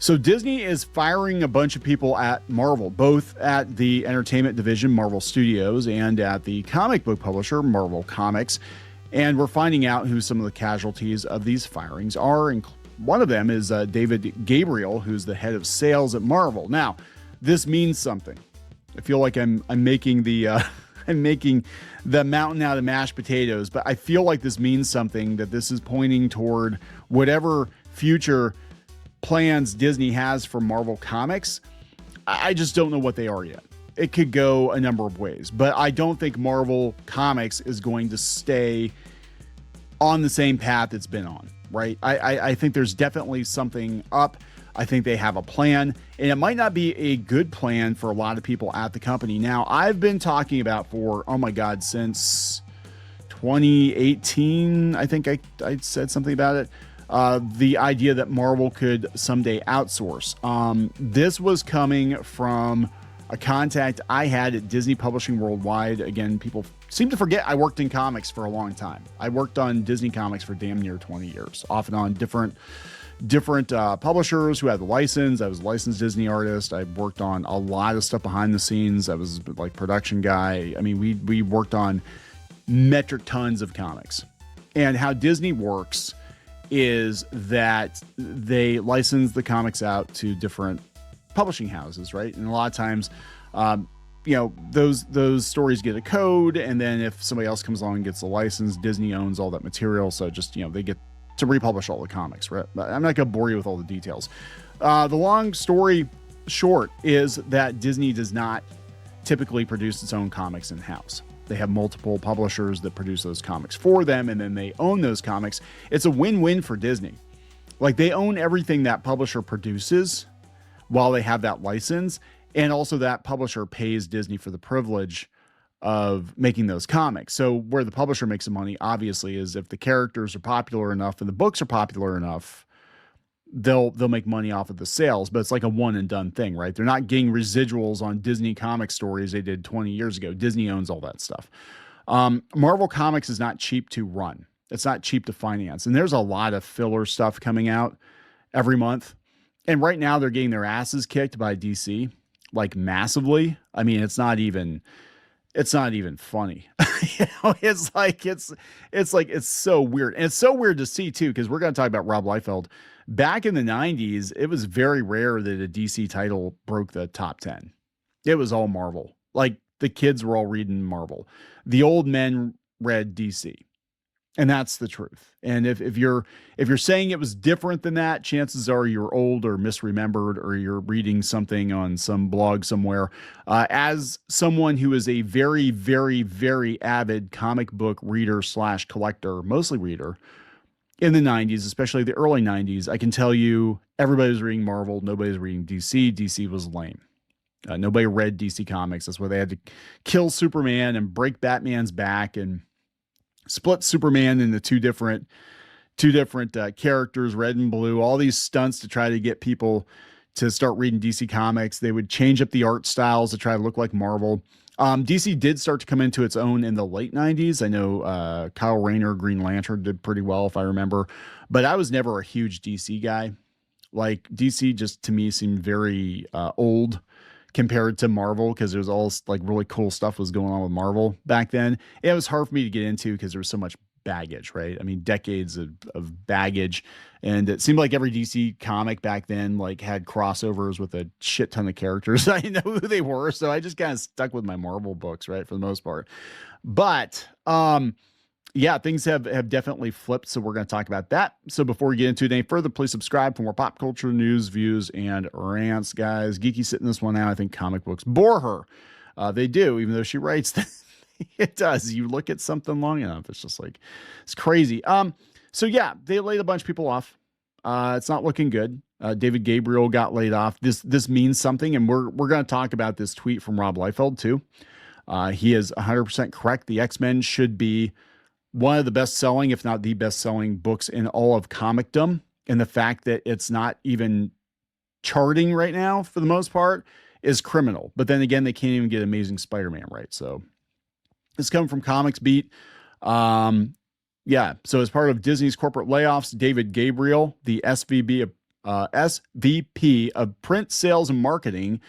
So Disney is firing a bunch of people at Marvel, both at the entertainment division, Marvel Studios, and at the comic book publisher, Marvel Comics. And we're finding out who some of the casualties of these firings are. And one of them is David Gabriel, who's the head of sales at Marvel. Now, this means something. I feel like I'm making the I'm making the mountain out of mashed potatoes, but I feel like this means something, that this is pointing toward whatever future plans Disney has for Marvel Comics. I just don't know what they are yet. It could go a number of ways, but I don't think Marvel Comics is going to stay on the same path it's been on, right? I think there's definitely something up. I think they have a plan, and it might not be a good plan for a lot of people at the company. Now, I've been talking about for, oh my God, since 2018, I think I said something about it. The idea that Marvel could someday outsource. This was coming from a contact I had at Disney Publishing Worldwide. Again, people seem to forget I worked in comics for a long time. I worked on Disney Comics for damn near 20 years, off and on different publishers who had the license. I was a licensed Disney artist. I worked on a lot of stuff behind the scenes. I was like production guy. I mean, we worked on metric tons of comics. And how Disney works is that they license the comics out to different publishing houses, right? And a lot of times, those stories get a code, and then if somebody else comes along and gets the license, Disney owns all that material. So just, they get to republish all the comics, right? But I'm not going to bore you with all the details. The long story short is that Disney does not typically produce its own comics in-house. They have multiple publishers that produce those comics for them, and then they own those comics. It's a win-win for Disney. Like, they own everything that publisher produces while they have that license, and also that publisher pays Disney for the privilege of making those comics. So where the publisher makes the money, obviously, is if the characters are popular enough and the books are popular enough, they'll make money off of the sales. But it's like a one and done thing, right? They're not getting residuals on Disney comic stories they did 20 years ago. Disney owns all that stuff. Marvel Comics is not cheap to run. It's not cheap to finance. And there's a lot of filler stuff coming out every month. And right now they're getting their asses kicked by DC, like massively. I mean, it's not even funny. It's so weird. And it's so weird to see too, because we're going to talk about Rob Liefeld. Back in the 90s, it was very rare that a DC title broke the top 10. It was all Marvel. Like, the kids were all reading Marvel. The old men read DC. And that's the truth. And if you're saying it was different than that, chances are you're old or misremembered, or you're reading something on some blog somewhere. As someone who is a very, very, very avid comic book reader / collector, mostly reader, in the 90s, especially the early 90s, I can tell you everybody was reading Marvel. Nobody was reading DC. DC was lame. Nobody read DC Comics. That's why they had to kill Superman and break Batman's back and split Superman into two different characters, red and blue, all these stunts to try to get people to start reading DC Comics. They would change up the art styles to try to look like Marvel. DC did start to come into its own in the late 90s. I know Kyle Rayner, Green Lantern, did pretty well, if I remember. But I was never a huge DC guy. Like, DC just, to me, seemed very old compared to Marvel, because there's all like really cool stuff was going on with Marvel back then. It was hard for me to get into because there was so much baggage, right? I mean, decades of baggage. And it seemed like every DC comic back then like had crossovers with a shit ton of characters. I didn't know who they were, so I just kind of stuck with my Marvel books, right, for the most part. But yeah, things have definitely flipped, so we're going to talk about that. So before we get into it any further, please subscribe for more pop culture news, views, and rants, guys. Geeky sitting this one out. I think comic books bore her. They do, even though she writes them. It does. You look at something long enough, it's just like, it's crazy. So yeah, they laid a bunch of people off. It's not looking good. David Gabriel got laid off. This means something, and we're going to talk about this tweet from Rob Liefeld too. He is 100% correct. The X-Men should be one of the best-selling, if not the best-selling books in all of comicdom. And the fact that it's not even charting right now, for the most part, is criminal. But then again, they can't even get Amazing Spider-Man right. So it's coming from Comics Beat. Yeah. So as part of Disney's corporate layoffs, David Gabriel, the SVP SVP of print sales and marketing,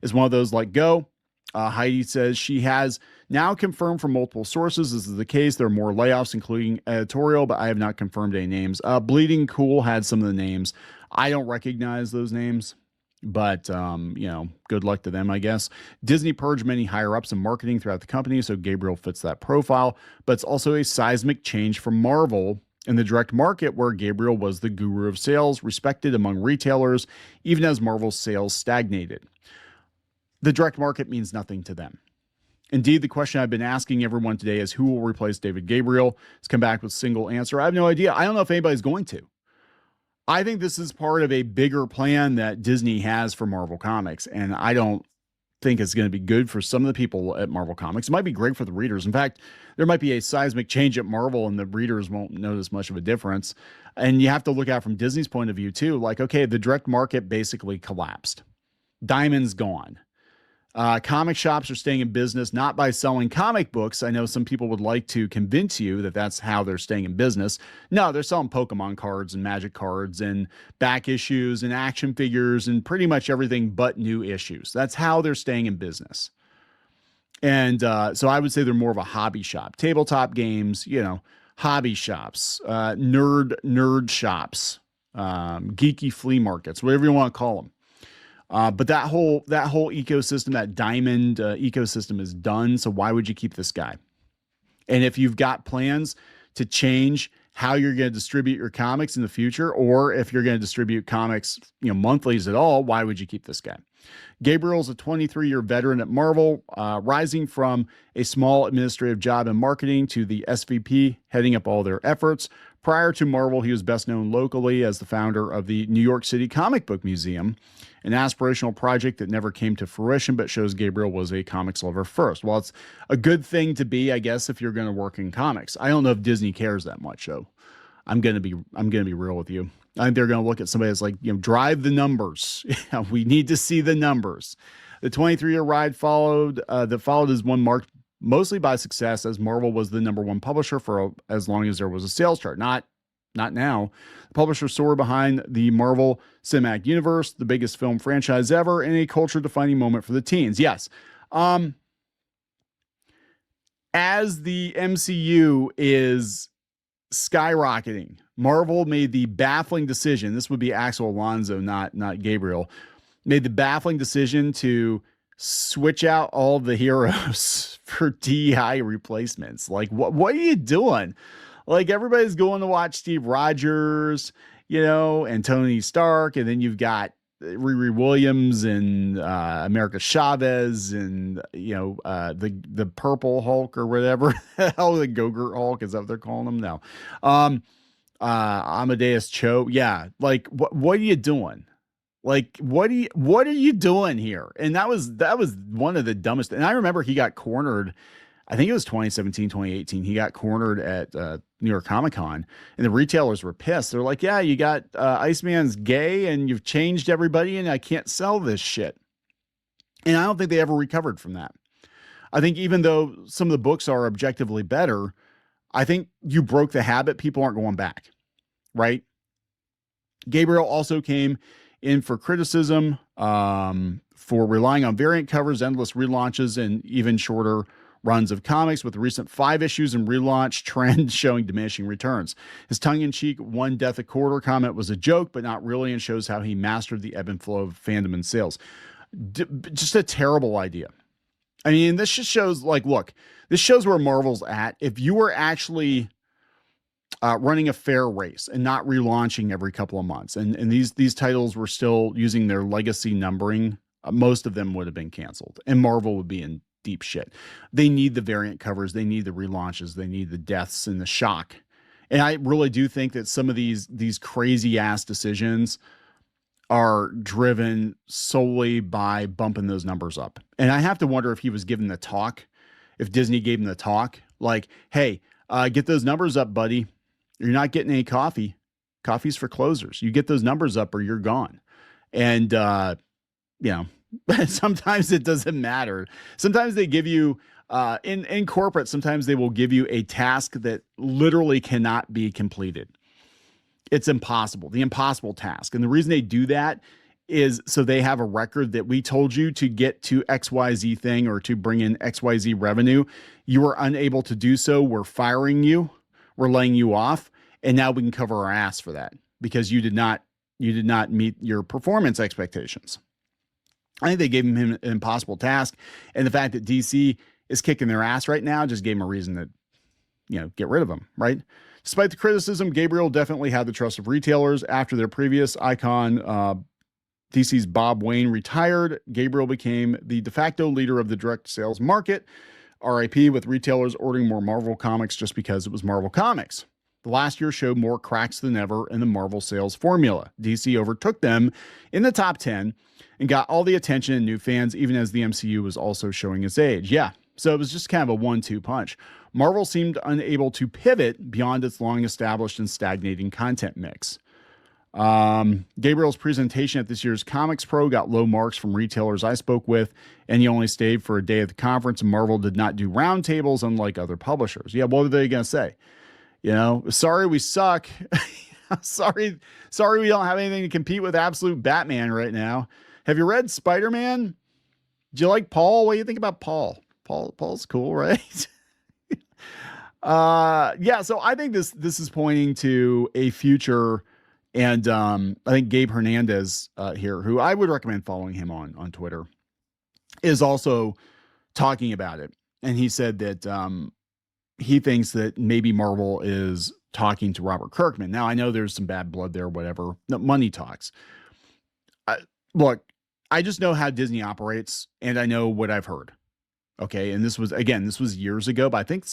is one of those like go. Heidi says she has now confirmed from multiple sources this is the case. There are more layoffs, including editorial, but I have not confirmed any names. Bleeding Cool had some of the names. I don't recognize those names, but good luck to them, I guess. Disney purged many higher ups in marketing throughout the company, so Gabriel fits that profile. But it's also a seismic change from Marvel in the direct market, where Gabriel was the guru of sales, respected among retailers, even as Marvel's sales stagnated. The direct market means nothing to them. Indeed, the question I've been asking everyone today is who will replace David Gabriel? It's come back with a single answer. I have no idea. I don't know if anybody's going to. I think this is part of a bigger plan that Disney has for Marvel Comics, and I don't think it's going to be good for some of the people at Marvel Comics. It might be great for the readers. In fact, there might be a seismic change at Marvel and the readers won't notice much of a difference. And you have to look at from Disney's point of view too, like, okay, the direct market basically collapsed. Diamond's gone. Comic shops are staying in business, not by selling comic books. I know some people would like to convince you that that's how they're staying in business. No, they're selling Pokemon cards and Magic cards and back issues and action figures and pretty much everything but new issues. That's how they're staying in business. And so I would say they're more of a hobby shop. Tabletop games, hobby shops, nerd shops, geeky flea markets, whatever you want to call them. But that whole ecosystem, that Diamond ecosystem is done. So why would you keep this guy? And if you've got plans to change how you're going to distribute your comics in the future, or if you're going to distribute comics, monthlies at all, why would you keep this guy? Gabriel's a 23-year veteran at Marvel, rising from a small administrative job in marketing to the SVP, heading up all their efforts. Prior to Marvel, he was best known locally as the founder of the New York City Comic Book Museum, an aspirational project that never came to fruition, but shows Gabriel was a comics lover first. Well, it's a good thing to be, I guess, if you're going to work in comics. I don't know if Disney cares that much, so I'm going to be real with you. I think they're going to look at somebody that's like, drive the numbers. We need to see the numbers. The 23-year ride followed his one marked mostly by success, as Marvel was the #1 publisher for as long as there was a sales chart. Not now. The publisher soared behind the Marvel Cinematic Universe, the biggest film franchise ever, and a culture-defining moment for the teens. Yes. As the MCU is skyrocketing, Marvel made the baffling decision. This would be Axel Alonso, not Gabriel. Made the baffling decision to switch out all the heroes for DI replacements. Like, what are you doing? Like, everybody's going to watch Steve Rogers, and Tony Stark, and then you've got Riri Williams and America Chavez and the Purple Hulk or whatever. Oh, the Go-Gurt Hulk, is that what they're calling him now? Amadeus Cho. Yeah, like what are you doing? Like, what are you doing here? And that was one of the dumbest. And I remember he got cornered. I think it was 2017, 2018. He got cornered at New York Comic Con, and the retailers were pissed. They're like, yeah, you got Iceman's gay and you've changed everybody and I can't sell this shit. And I don't think they ever recovered from that. I think even though some of the books are objectively better, I think you broke the habit. People aren't going back, right? Gabriel also came in for criticism for relying on variant covers, endless relaunches, and even shorter runs of comics, with the recent 5 issues and relaunch trend showing diminishing returns. His tongue-in-cheek one death a quarter comment was a joke, but not really, and shows how he mastered the ebb and flow of fandom and sales. Just a terrible idea. I mean, this just shows, like, look, this shows where Marvel's at. If you were actually running a fair race and not relaunching every couple of months, and these titles were still using their legacy numbering, most of them would have been canceled, and Marvel would be in deep shit. They need the variant covers. They need the relaunches. They need the deaths and the shock. And I really do think that some of these crazy ass decisions are driven solely by bumping those numbers up. And I have to wonder if he was given the talk, if Disney gave him the talk, like, hey, get those numbers up, buddy. You're not getting any coffee. Coffee's for closers. You get those numbers up or you're gone. And, sometimes it doesn't matter. Sometimes they give you, in corporate, sometimes they will give you a task that literally cannot be completed. It's impossible, the impossible task. And the reason they do that is so they have a record that we told you to get to XYZ thing or to bring in XYZ revenue. You were unable to do so. We're firing you. We're laying you off. And now we can cover our ass for that because you did not meet your performance expectations. I think they gave him an impossible task. And the fact that DC is kicking their ass right now just gave him a reason to, get rid of him, right? Despite the criticism, Gabriel definitely had the trust of retailers. After their previous icon, DC's Bob Wayne, retired, Gabriel became the de facto leader of the direct sales market, RIP, with retailers ordering more Marvel comics just because it was Marvel Comics. The last year showed more cracks than ever in the Marvel sales formula. DC overtook them in the top 10 and got all the attention and new fans, even as the MCU was also showing its age. Yeah, so it was just kind of a 1-2 punch. Marvel seemed unable to pivot beyond its long-established and stagnating content mix. Gabriel's presentation at this year's Comics Pro got low marks from retailers I spoke with, and he only stayed for a day at the conference, and Marvel did not do roundtables unlike other publishers. Yeah, what were they going to say? Sorry, we suck. sorry, we don't have anything to compete with absolute Batman right now. Have you read Spider-Man? Do you like Paul? What do you think about Paul? Paul's cool, right? Yeah, so I think this is pointing to a future, and I think Gabe Hernandez here, who I would recommend following him on Twitter, is also talking about it. And he said that he thinks that maybe Marvel is talking to Robert Kirkman. Now, I know there's some bad blood there, whatever. No, money talks. Look, I just know how Disney operates, and I know what I've heard. Okay, and this was years ago, but I think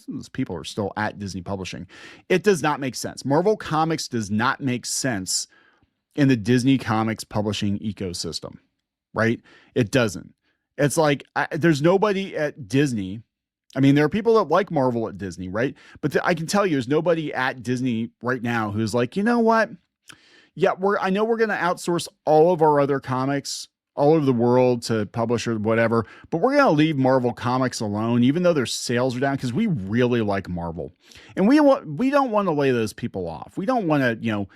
those people are still at Disney Publishing. It does not make sense. Marvel Comics does not make sense in the Disney Comics publishing ecosystem, right? It doesn't. It's like there's nobody at Disney. I mean, there are people that like Marvel at Disney, right? But I can tell you, there's nobody at Disney right now who's like, you know what? Yeah, I know we're going to outsource all of our other comics all over the world to publishers, whatever, but we're going to leave Marvel Comics alone, even though their sales are down, because we really like Marvel. And we don't want to lay those people off. We don't want to,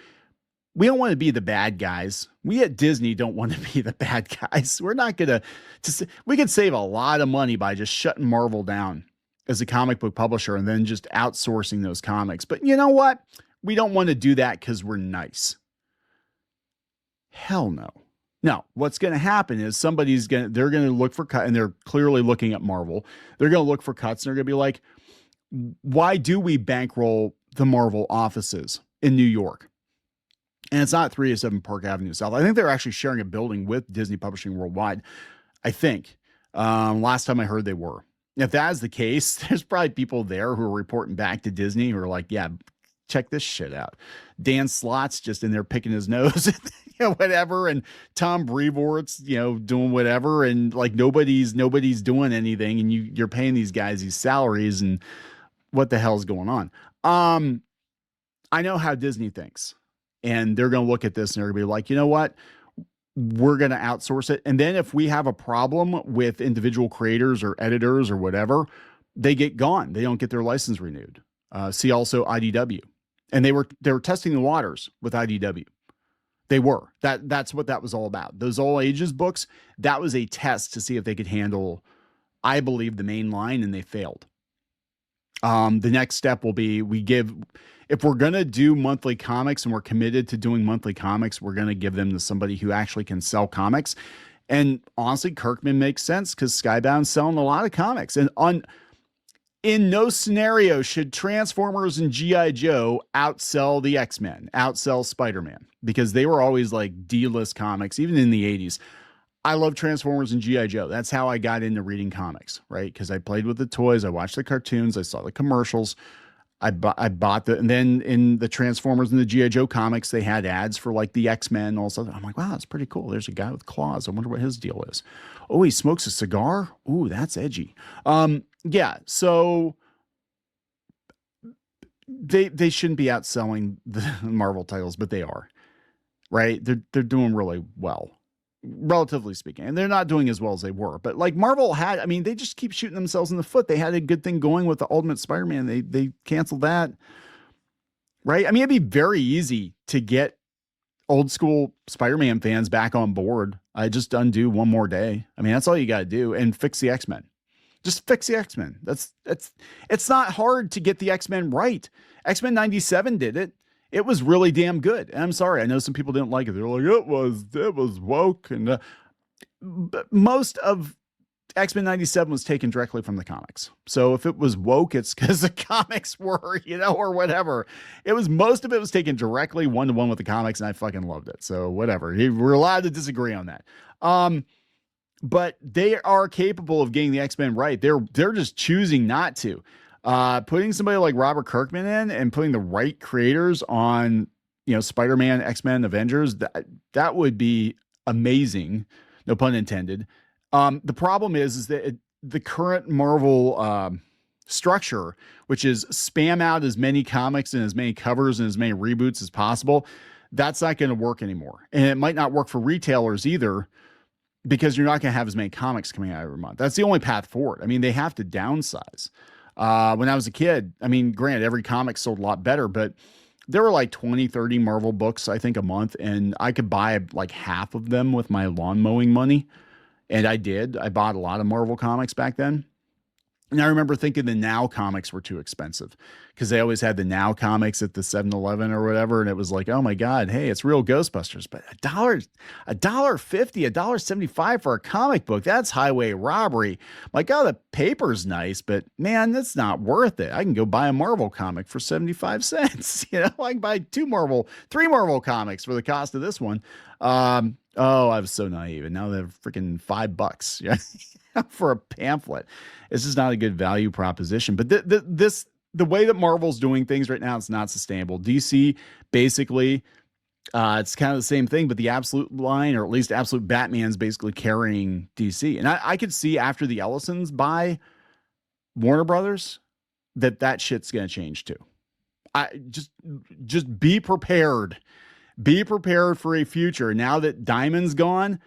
we don't want to be the bad guys. We at Disney don't want to be the bad guys. We're not going to, we could save a lot of money by just shutting Marvel down as a comic book publisher and then just outsourcing those comics. But you know what? We don't want to do that because we're nice. Hell no. Now, what's going to happen is they're going to look for cut, and they're clearly looking at Marvel. They're going to look for cuts, and they're going to be like, why do we bankroll the Marvel offices in New York? And it's not 307 Park Avenue South. I think they're actually sharing a building with Disney Publishing Worldwide. I think. Last time I heard they were. If that is the case, there's probably people there who are reporting back to Disney who are like, yeah, check this shit out. Dan Slott's just in there picking his nose, whatever. And Tom Brevoort's, doing whatever. And like, nobody's doing anything. And you're paying these guys these salaries, and what the hell's going on? I know how Disney thinks, and they're going to look at this and they're going to be like, you know what? We're going to outsource it. And then if we have a problem with individual creators or editors or whatever, they get gone. They don't get their license renewed. See also IDW. And they were testing the waters with IDW. They were. That's what that was all about. Those all ages books, that was a test to see if they could handle, I believe, the main line, and they failed. The next step will be if we're going to do monthly comics and we're committed to doing monthly comics, we're going to give them to somebody who actually can sell comics. And honestly, Kirkman makes sense because Skybound's selling a lot of comics. And in no scenario should Transformers and G.I. Joe outsell the X-Men, outsell Spider-Man, because they were always like D-list comics, even in the 80s. I love Transformers and G.I. Joe. That's how I got into reading comics, right? Because I played with the toys, I watched the cartoons, I saw the commercials. I bought and then in the Transformers and the G.I. Joe comics, they had ads for like the X-Men and all stuff. I'm like, wow, that's pretty cool. There's a guy with claws. I wonder what his deal is. Oh, he smokes a cigar. Ooh, that's edgy. Yeah. So they shouldn't be outselling the Marvel titles, but they are, right? They're doing really well, relatively speaking, and they're not doing as well as they were. But like Marvel they just keep shooting themselves in the foot. They had a good thing going with the Ultimate Spider-Man. They canceled that. right? I mean, it'd be very easy to get old school Spider-Man fans back on board. I just undo one more day. I mean, that's all you got to do and fix the X-Men. Just fix the X-Men. It's not hard to get the X-Men right. X-Men 97 did it. It was really damn good. And I'm sorry, I know some people didn't like it. They're like, it was woke. And but most of X-Men 97 was taken directly from the comics. So if it was woke, it's because the comics were, or whatever. Most of it was taken directly one-to-one with the comics, and I fucking loved it. So whatever. We're allowed to disagree on that. But they are capable of getting the X-Men right. They're just choosing not to. Putting somebody like Robert Kirkman in and putting the right creators on, Spider-Man, X-Men, Avengers, that would be amazing. No pun intended. The problem is that the current Marvel structure, which is spam out as many comics and as many covers and as many reboots as possible, that's not going to work anymore. And it might not work for retailers either, because you're not going to have as many comics coming out every month. That's the only path forward. I mean, they have to downsize. When I was a kid, I mean, granted, every comic sold a lot better, but there were like 20, 30 Marvel books, I think, a month, and I could buy like half of them with my lawn mowing money. And I did. I bought a lot of Marvel comics back then. And I remember thinking the Now comics were too expensive because they always had the Now comics at the 7-Eleven or whatever. And it was like, oh my God, hey, it's real Ghostbusters. But $1.50, $1.75 for a comic book, that's highway robbery. Like, oh, the paper's nice, but man, that's not worth it. I can go buy a Marvel comic for 75 cents. I can buy 3 Marvel comics for the cost of this one. I was so naive. And now they're freaking $5. Yeah. For a pamphlet. It's just not a good value proposition. But the way that Marvel's doing things right now, it's not sustainable. DC, basically, it's kind of the same thing, but the Absolute line, or at least Absolute Batman's basically carrying DC. And I could see after the Ellisons buy Warner Brothers that shit's going to change too. Just be prepared. Be prepared for a future. Now that Diamond's gone,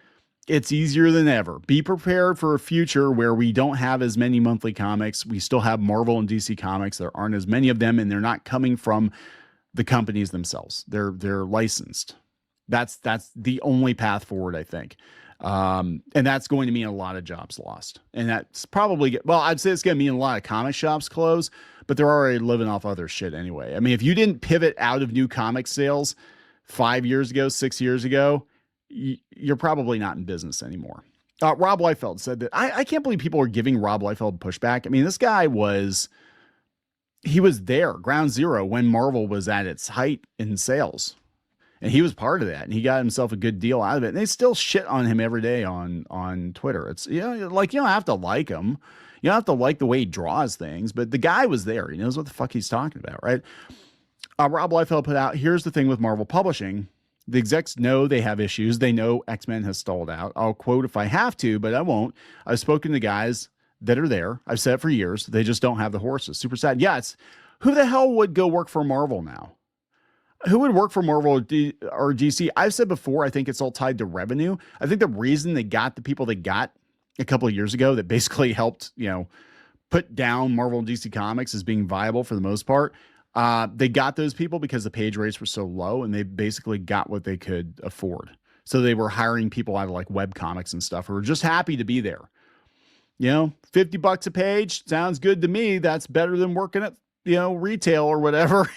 it's easier than ever. Be prepared for a future where we don't have as many monthly comics. We still have Marvel and DC comics. There aren't as many of them, and they're not coming from the companies themselves. They're licensed. That's the only path forward, I think. And that's going to mean a lot of jobs lost. And that's probably, I'd say it's going to mean a lot of comic shops close, but they're already living off other shit anyway. I mean, if you didn't pivot out of new comic sales 5 years ago, 6 years ago, you're probably not in business anymore. Rob Liefeld said that I can't believe people are giving Rob Liefeld pushback. I mean, this guy was there, ground zero, when Marvel was at its height in sales. And he was part of that. And he got himself a good deal out of it. And they still shit on him every day on Twitter. It's, you don't have to like him. You don't have to like the way he draws things. But the guy was there. He knows what the fuck he's talking about, right? Rob Liefeld put out, here's the thing with Marvel Publishing. The execs know they have issues. They know X-Men has stalled out. I'll quote if I have to, but I won't. I've spoken to guys that are there. I've said it for years. They just don't have the horses. Super sad. Yeah, who the hell would go work for Marvel now? Who would work for Marvel or DC? I've said before, I think it's all tied to revenue. I think the reason they got the people they got a couple of years ago that basically helped, put down Marvel and DC Comics as being viable for the most part, they got those people because the page rates were so low, and they basically got what they could afford. So they were hiring people out of like web comics and stuff who were just happy to be there. $50 a page sounds good to me. That's better than working at, retail or whatever.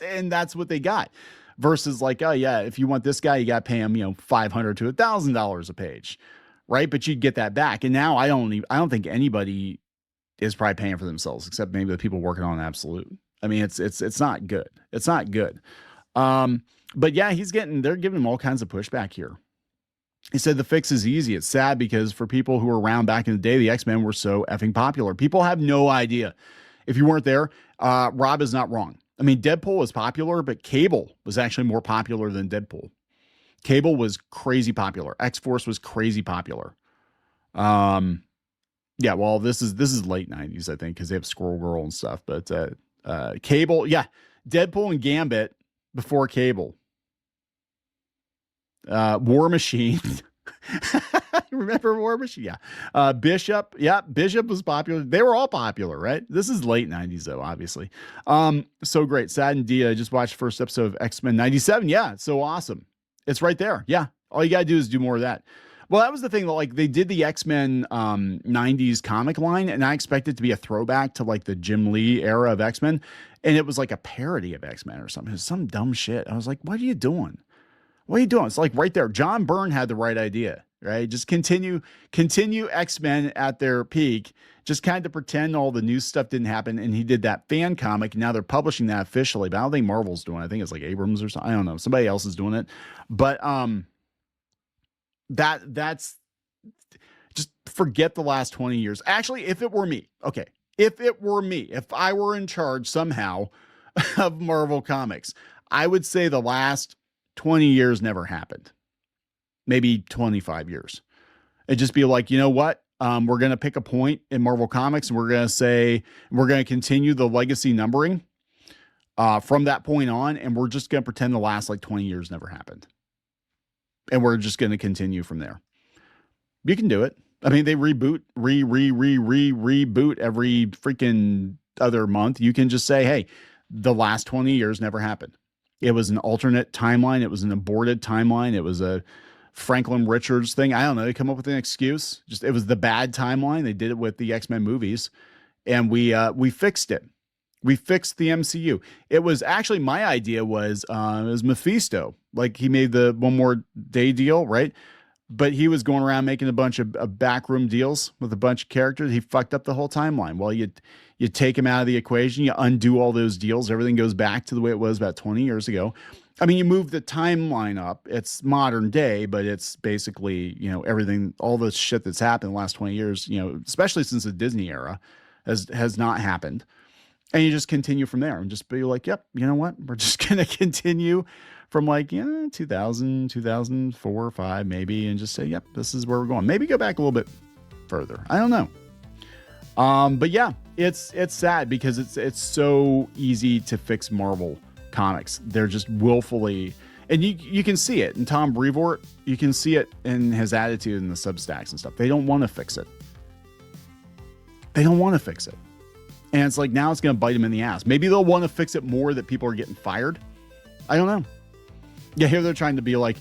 And that's what they got versus like, oh yeah, if you want this guy, you got to pay him, $500 to $1,000 a page. Right. But you'd get that back. And now I don't think anybody is probably paying for themselves except maybe the people working on Absolute. I mean, it's not good. It's not good. But yeah, they're giving him all kinds of pushback here. He said the fix is easy. It's sad because for people who were around back in the day, the X-Men were so effing popular. People have no idea. If you weren't there, Rob is not wrong. I mean, Deadpool was popular, but Cable was actually more popular than Deadpool. Cable was crazy popular. X-Force was crazy popular. Yeah, well, this is late 90s, I think, because they have Squirrel Girl and stuff, but Cable, yeah, Deadpool and Gambit before Cable. War Machine. Remember War Machine? Yeah. Bishop. Yeah. Bishop was popular. They were all popular, right? This is late 90s, though, obviously. So great. Sad indeed. I just watched the first episode of X-Men 97. Yeah. It's so awesome. It's right there. Yeah. All you got to do is do more of that. Well, that was the thing that like they did the X-Men 90s comic line, and I expected it to be a throwback to like the Jim Lee era of X-Men. And it was like a parody of X-Men or something. It was some dumb shit. I was like, what are you doing? What are you doing? It's like right there. John Byrne had the right idea, right? Just continue X-Men at their peak. Just kind of pretend all the new stuff didn't happen. And he did that fan comic. And now they're publishing that officially, but I don't think Marvel's doing it. I think it's like Abrams or something. I don't know. Somebody else is doing it. But that's just forget the last 20 years. Actually, if it were me, okay. If it were me, if I were in charge somehow of Marvel Comics, I would say the last 20 years never happened. Maybe 25 years. It'd just be like, you know what? We're going to pick a point in Marvel Comics and we're going to say, we're going to continue the legacy numbering from that point on. And we're just going to pretend the last like 20 years never happened. And we're just going to continue from there. You can do it. I mean, they reboot every freaking other month. You can just say, hey, the last 20 years never happened. It was an alternate timeline. It was an aborted timeline. It was a Franklin Richards thing. I don't know. They come up with an excuse. Just it was the bad timeline. They did it with the X-Men movies, and we fixed it. We fixed the MCU. It was actually my idea was it was Mephisto. Like he made the One More Day deal, right? But he was going around making a bunch of backroom deals with a bunch of characters. He fucked up the whole timeline. Well, you take him out of the equation, you undo all those deals. Everything goes back to the way it was about 20 years ago. I mean, you move the timeline up. It's modern day, but it's basically, you know, everything, all the shit that's happened in the last 20 years, you know, especially since the Disney era has not happened. And you just continue from there and just be like, yep, you know what? We're just going to continue from like, 2000, 2004 or 5 maybe, and just say, yep, this is where we're going. Maybe go back a little bit further. I don't know. But yeah, it's sad because it's so easy to fix Marvel comics. They're just willfully, and you can see it in Tom Brevoort. You can see it in his attitude in the Substacks and stuff. They don't want to fix it. They don't want to fix it. And it's like, now it's going to bite him in the ass. Maybe they'll want to fix it more that people are getting fired. I don't know. Yeah, here they're trying to be like,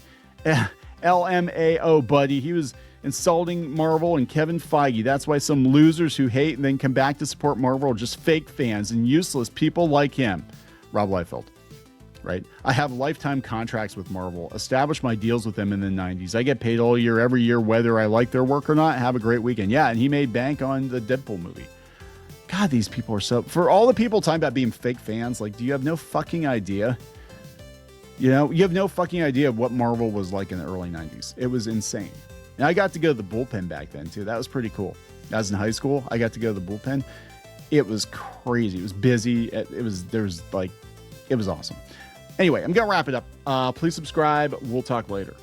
LMAO, buddy. He was insulting Marvel and Kevin Feige. That's why some losers who hate and then come back to support Marvel are just fake fans and useless people like him. Rob Liefeld, right? I have lifetime contracts with Marvel. Established my deals with them in the 90s. I get paid all year, every year, whether I like their work or not. Have a great weekend. Yeah, and he made bank on the Deadpool movie. God, these people are so... For all the people talking about being fake fans, like, do you have no fucking idea? You know, you have no fucking idea of what Marvel was like in the early 90s. It was insane. And I got to go to the bullpen back then, too. That was pretty cool. I was in high school. I got to go to the bullpen. It was crazy. It was busy. It was awesome. Anyway, I'm going to wrap it up. Please subscribe. We'll talk later.